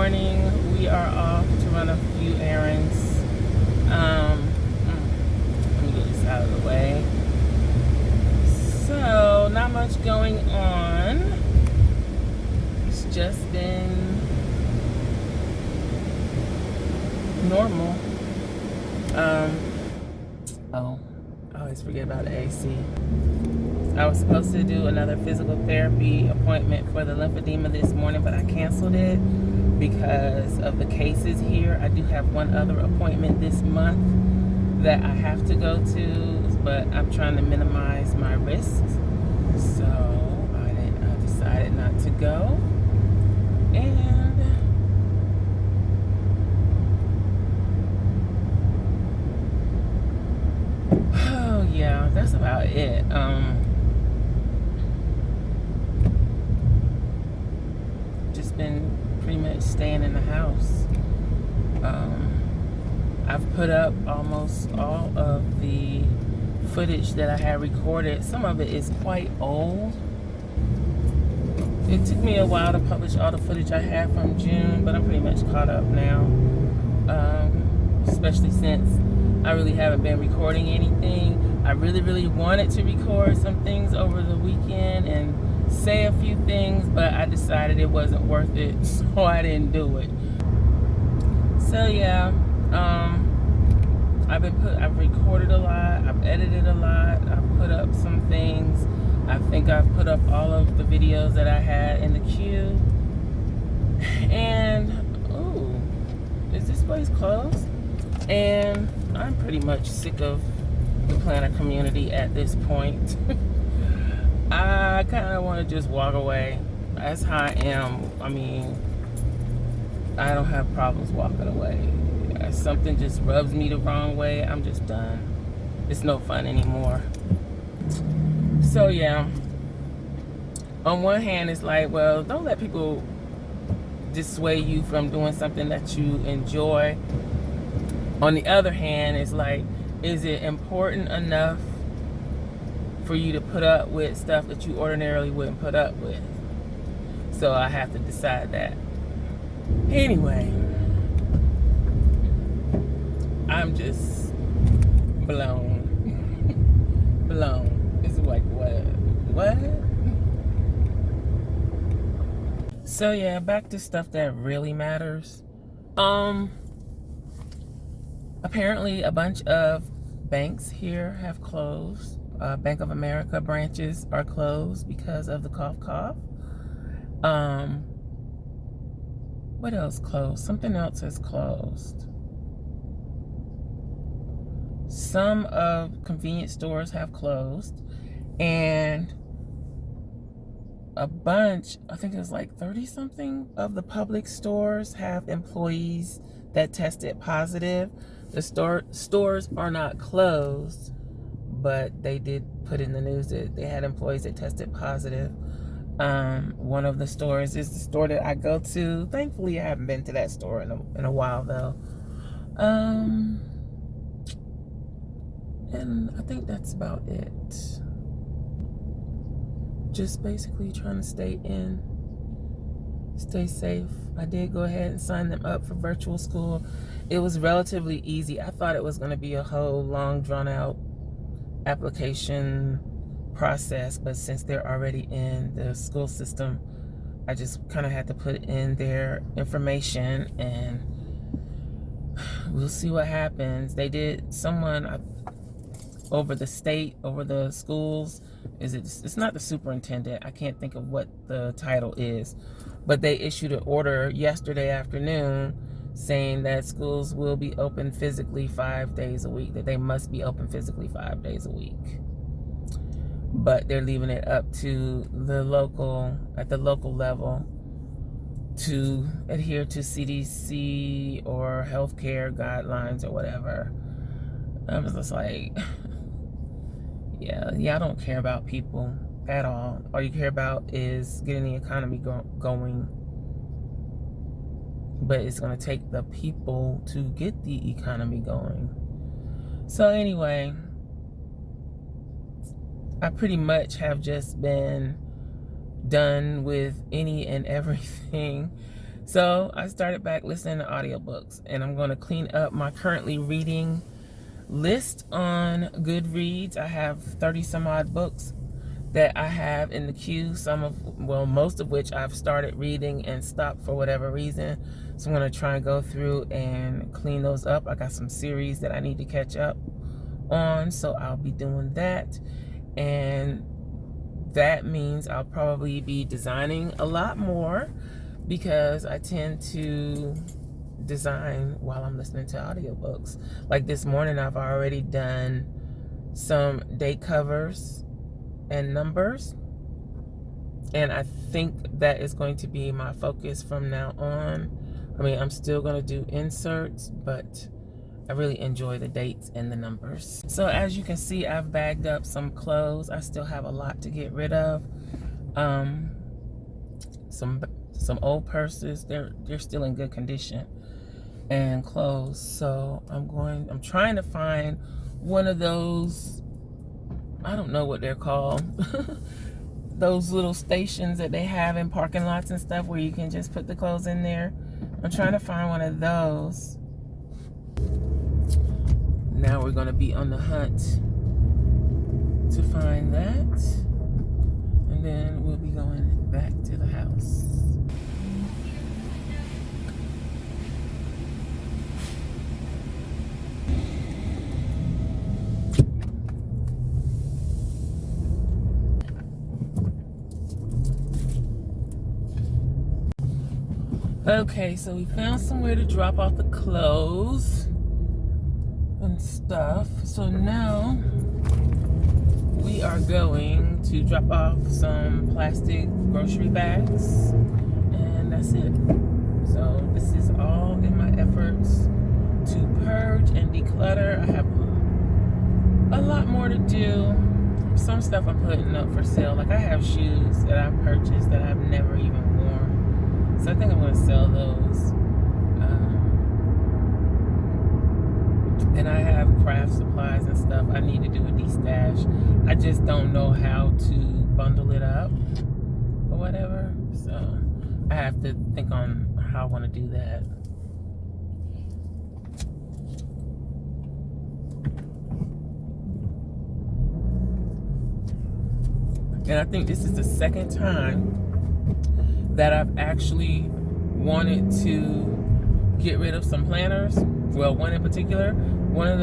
morning. We are off to run a few errands. Let me get this out of the way. So, not much going on. It's just been normal. I always forget about the AC. I was supposed to do another physical therapy appointment for the lymphedema this morning, but I canceled it because of the cases here. I do have one other appointment this month that I have to go to, but I'm trying to minimize my risks. So I decided not to go. And oh yeah, that's about it. Just been pretty much staying in the house. I've put up almost all of the footage that I had recorded. Some of it is quite old. It took me a while to publish all the footage I had from June, but I'm pretty much caught up now. Especially since I really haven't been recording anything. I really wanted to record some things over the weekend and say a few things, but I decided it wasn't worth it, so I didn't do it. So yeah, I've recorded a lot, I've edited a lot, I've put up some things. I think I've put up all of the videos that I had in the queue. And ooh, is this place closed? And I'm pretty much sick of the planner community at this point. I kind of want to just walk away. That's how I am. I mean, I don't have problems walking away. If something just rubs me the wrong way, I'm just done. It's no fun anymore. So yeah, on one hand, it's like, well, don't let people dissuade you from doing something that you enjoy. On the other hand, it's like, is it important enough for you to put up with stuff that you ordinarily wouldn't put up with? So I have to decide that. Anyway, I'm just blown. Blown. It's like, what? So yeah, back to stuff that really matters. Apparently a bunch of banks here have closed. Bank of America branches are closed because of the cough. What else closed? Something else is closed. Some of convenience stores have closed, and a bunch, I think it was like 30 something of the public stores have employees that tested positive. The stores are not closed, but they did put in the news that they had employees that tested positive. One of the stores is the store that I go to. Thankfully, I haven't been to that store in a while though. And I think that's about it. Just basically trying to stay safe. I did go ahead and sign them up for virtual school. It was relatively easy. I thought it was going to be a whole long, drawn out application process, but since they're already in the school system, I just kind of had to put in their information, and we'll see what happens. They did, someone over the schools, it's not the superintendent, I can't think of what the title is, but they issued an order yesterday afternoon saying that schools will be open physically 5 days a week, that they must be open physically 5 days a week. But they're leaving it up to at the local level to adhere to CDC or healthcare guidelines or whatever. I was just like, yeah, I don't care about people at all. All you care about is getting the economy going. But it's going to take the people to get the economy going. So anyway, I pretty much have just been done with any and everything So I started back listening to audiobooks, and I'm going to clean up my currently reading list on Goodreads. I have 30 some odd books that I have in the queue, most of which I've started reading and stopped for whatever reason. So I'm going to try and go through and clean those up. I got some series that I need to catch up on, so I'll be doing that. And that means I'll probably be designing a lot more, because I tend to design while I'm listening to audiobooks. Like this morning, I've already done some date covers and numbers, and I think that is going to be my focus from now on. I mean, I'm still going to do inserts, but I really enjoy the dates and the numbers. So as you can see, I've bagged up some clothes. I still have a lot to get rid of. Some old purses, they're still in good condition, and clothes. So I'm trying to find one of those, I don't know what they're called, those little stations that they have in parking lots and stuff where you can just put the clothes in there. I'm trying to find one of those. Now we're going to be on the hunt to find that, and then we'll be going back to the house. Okay, so we found somewhere to drop off the clothes and stuff. So now we are going to drop off some plastic grocery bags, and that's it. So this is all in my efforts to purge and declutter. I have a lot more to do. Some stuff I'm putting up for sale. Like I have shoes that I purchased that I've never even worn. So I think I'm going to sell those. And I have craft supplies and stuff. I need to do a de-stash. I just don't know how to bundle it up or whatever. So I have to think on how I want to do that. And I think this is the second time that I've actually wanted to get rid of some planners. Well, one in particular, one of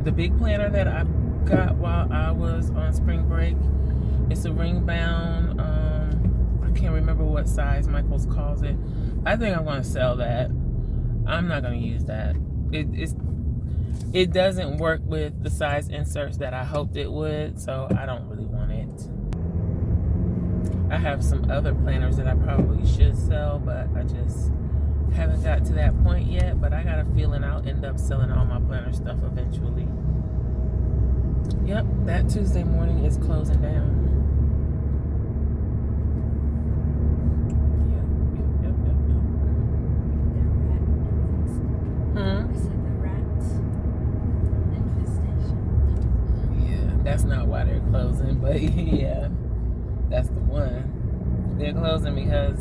the big planner that I got while I was on spring break. It's a ring bound. I can't remember what size Michaels calls it. I think I'm going to sell that. I'm not going to use that. It doesn't work with the size inserts that I hoped it would, so I don't really want it. I have some other planners that I probably should sell, but I just haven't got to that point yet. But I got a feeling I'll end up selling all my planner stuff eventually. Yep, that Tuesday morning is closing down. That's not why they're closing, but yeah, that's the one. They're closing because,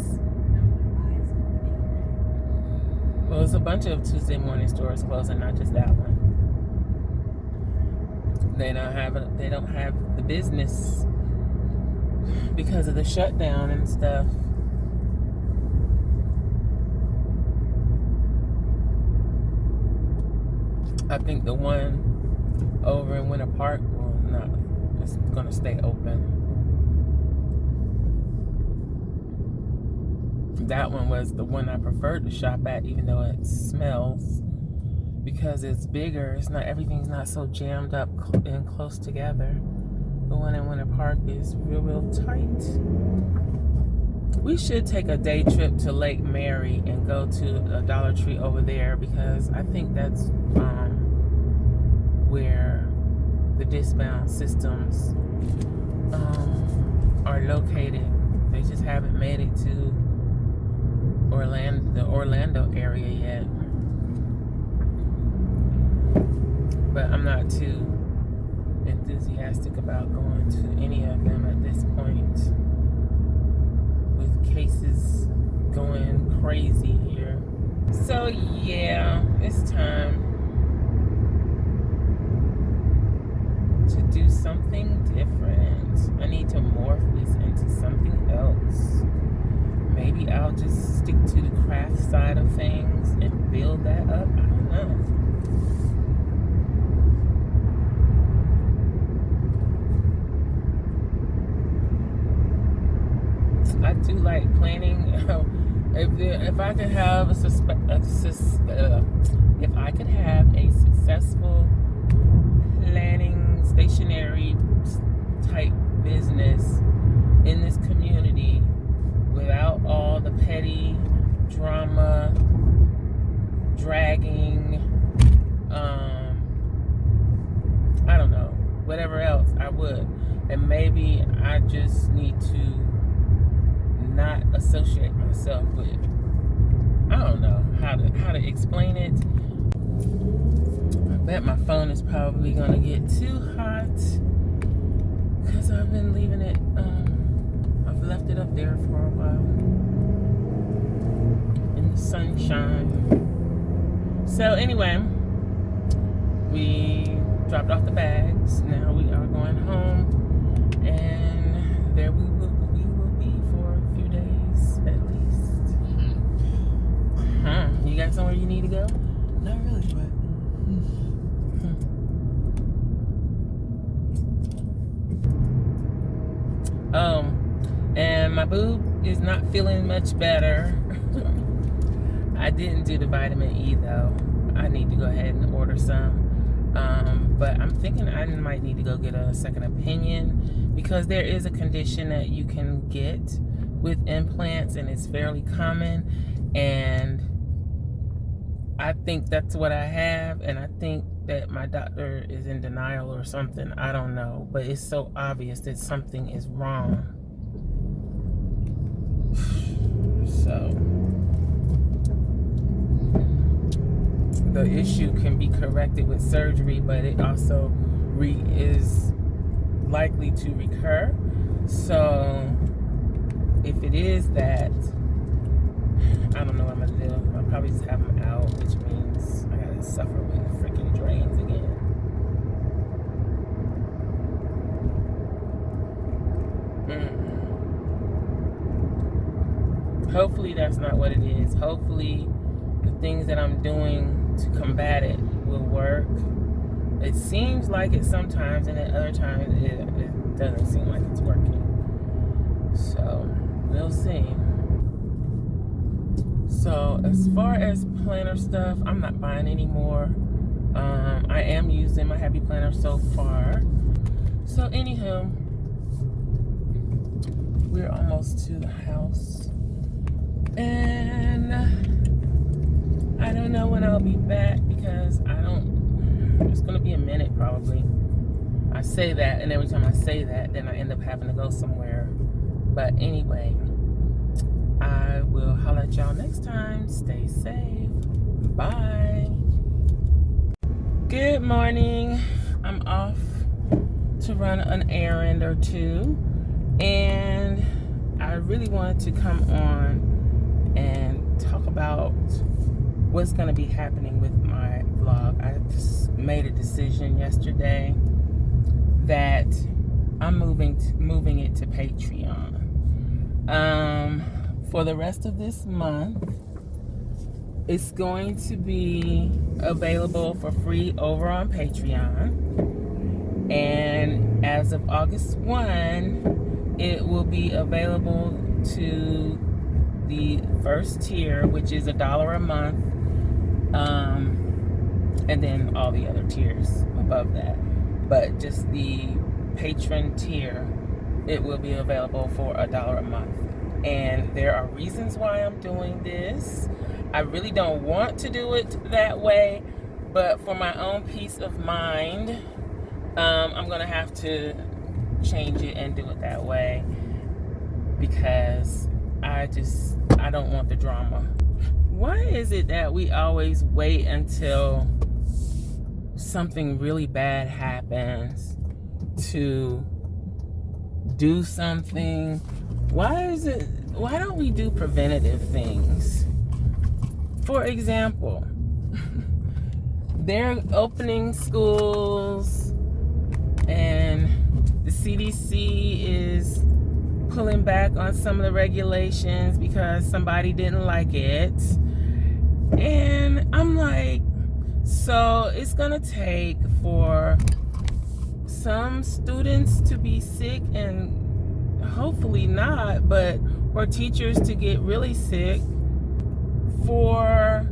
well, it's a bunch of Tuesday morning stores closing, not just that one. They don't have the business because of the shutdown and stuff. I think the one over in Winter Park, well, no, it's gonna stay open. That one was the one I preferred to shop at, even though it smells, because it's bigger. Everything's not so jammed up and close together. The one in Winter Park is real tight. We should take a day trip to Lake Mary and go to a Dollar Tree over there, because I think that's where the discount systems are located. They just haven't made it to the Orlando area yet. But I'm not too enthusiastic about going to any of them at this point, with cases going crazy. crazy here. So yeah, it's time to do something different. I need to morph this into something else. Maybe I'll just stick to the craft side of things and build that up. I don't know. I do like planning. If I could have a successful planning stationery type business in this community without all the petty drama, dragging, I don't know, whatever else, I would. And maybe I just need to not associate myself with, I don't know how to explain it. I bet my phone is probably gonna get too hot because I've been leaving it, I've left it up there for a while in the sunshine. So anyway, we dropped off the bags. Now we are going home, and there we will be for a few days at least. You got somewhere you need to go? Not really, but and my boob is not feeling much better. I didn't do the vitamin E though. I need to go ahead and order some. But I'm thinking I might need to go get a second opinion, because there is a condition that you can get with implants, and it's fairly common, and I think that's what I have, and I think that my doctor is in denial or something. I don't know, but it's so obvious that something is wrong. So the issue can be corrected with surgery, but it also is likely to recur. So if it is that, I don't know what I'm gonna do. I'll probably just have them out, which means I gotta suffer with freaking drains again. Hopefully that's not what it is. Hopefully the things that I'm doing to combat it will work. It seems like it sometimes, and at other times it doesn't seem like it's working. So we'll see. So as far as planner stuff, I'm not buying anymore. I am using my Happy Planner so far. So anywho, we're almost to the house, and I don't know when I'll be back, because it's gonna be a minute probably. I say that, and every time I say that, then I end up having to go somewhere. But anyway, I will holler at y'all next time. Stay safe. Bye. Good morning. I'm off to run an errand or two, and I really wanted to come on and talk about what's going to be happening with my vlog. I just made a decision yesterday that I'm moving it to Patreon. For the rest of this month, it's going to be available for free over on Patreon. And as of August 1, it will be available to the first tier, which is $1 a month. And then all the other tiers above that. But just the patron tier, it will be available for $1 a month. And there are reasons why I'm doing this. I really don't want to do it that way, but for my own peace of mind, I'm gonna have to change it and do it that way, because I don't want the drama. Why is it that we always wait until something really bad happens to do something? Why don't we do preventative things? For example, they're opening schools and the CDC is pulling back on some of the regulations because somebody didn't like it. And I'm like, so it's gonna take for some students to be sick, and hopefully not, but for teachers to get really sick, for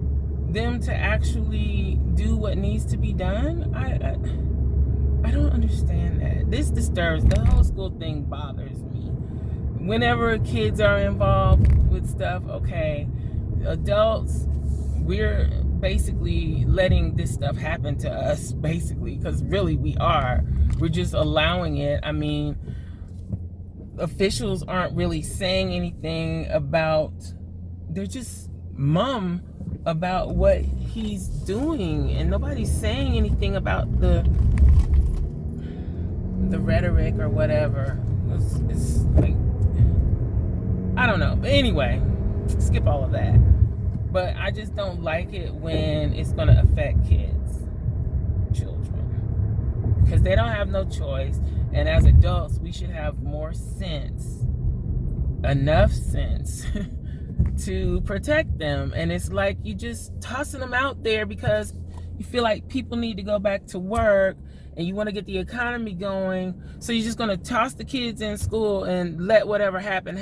them to actually do what needs to be done. I don't understand that. This disturbs, the whole school thing bothers me. Whenever kids are involved with stuff, okay, adults, we're basically letting this stuff happen to us, basically, because really we are. We're just allowing it. I mean, officials aren't really saying anything about, they're just mum about what he's doing, and nobody's saying anything about the rhetoric or whatever. It's like, I don't know. But anyway, skip all of that. But I just don't like it when it's going to affect kids, children, because they don't have no choice. And as adults, we should have more sense, enough sense to protect them. And it's like you just tossing them out there because you feel like people need to go back to work and you want to get the economy going. So you're just going to toss the kids in school and let whatever happen.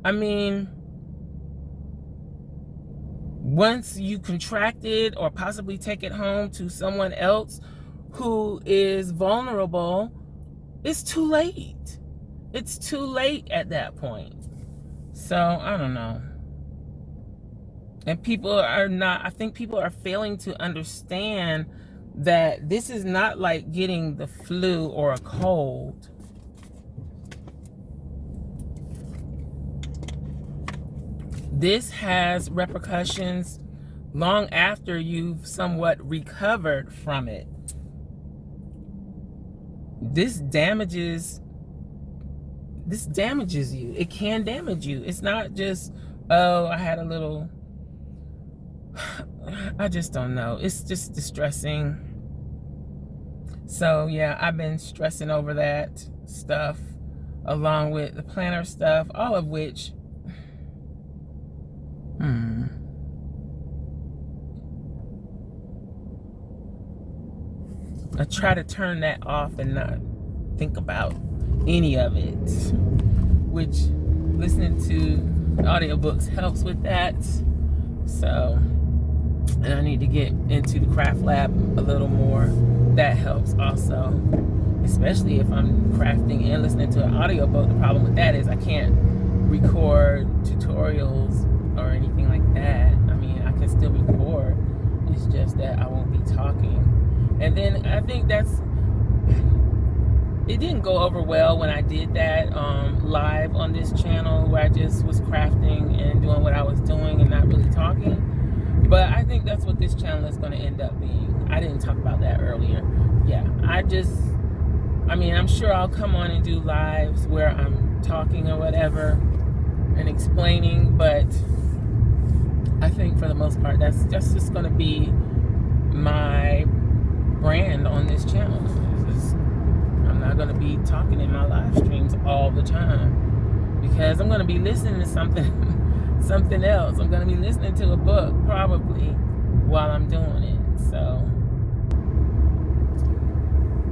I mean, once you contract it or possibly take it home to someone else who is vulnerable, it's too late. It's too late at that point. So, I don't know. And people are not, I think people are failing to understand that this is not like getting the flu or a cold. This has repercussions long after you've somewhat recovered from it. This damages you. It can damage you. It's not just, oh, I had a little, I just don't know. It's just distressing. So yeah, I've been stressing over that stuff along with the planner stuff, all of which I try to turn that off and not think about any of it, which listening to audiobooks helps with that. So, and I need to get into the craft lab a little more. That helps also, especially if I'm crafting and listening to an audiobook. The problem with that is I can't record tutorials or anything like that. I mean, I can still record. It's just that I won't be talking. And then I think it didn't go over well when I did that live on this channel where I just was crafting and doing what I was doing and not really talking. But I think that's what this channel is going to end up being. I didn't talk about that earlier. Yeah, I mean, I'm sure I'll come on and do lives where I'm talking or whatever and explaining, but I think for the most part, that's just going to be my brand on this channel. I'm not going to be talking in my live streams all the time because I'm going to be listening to something else. I'm going to be listening to a book probably while I'm doing it.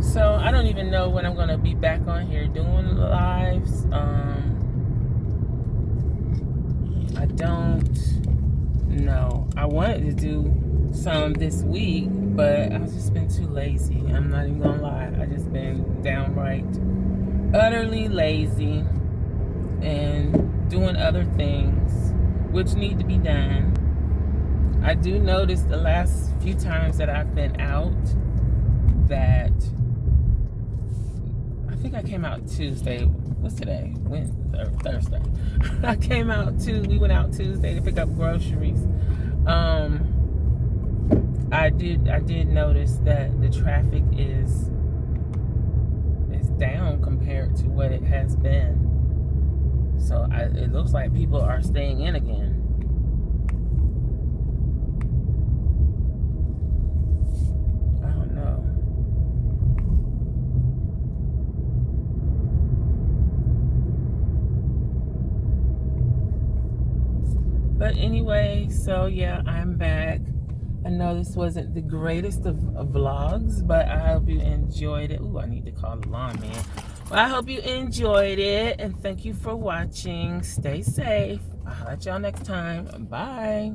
So I don't even know when I'm going to be back on here doing lives. I don't know. I wanted to do some this week, but I've just been too lazy. I'm not even gonna lie. I just been downright utterly lazy and doing other things which need to be done. I do notice the last few times that I've been out that I think I came out Tuesday. What's today? Wednesday, Thursday. We went out Tuesday to pick up groceries. I did notice that the traffic is down compared to what it has been. So it looks like people are staying in again. But anyway, so yeah, I'm back. I know this wasn't the greatest of vlogs, but I hope you enjoyed it. Ooh, I need to call the lawn man. Well, I hope you enjoyed it, and thank you for watching. Stay safe. I'll let y'all next time. Bye.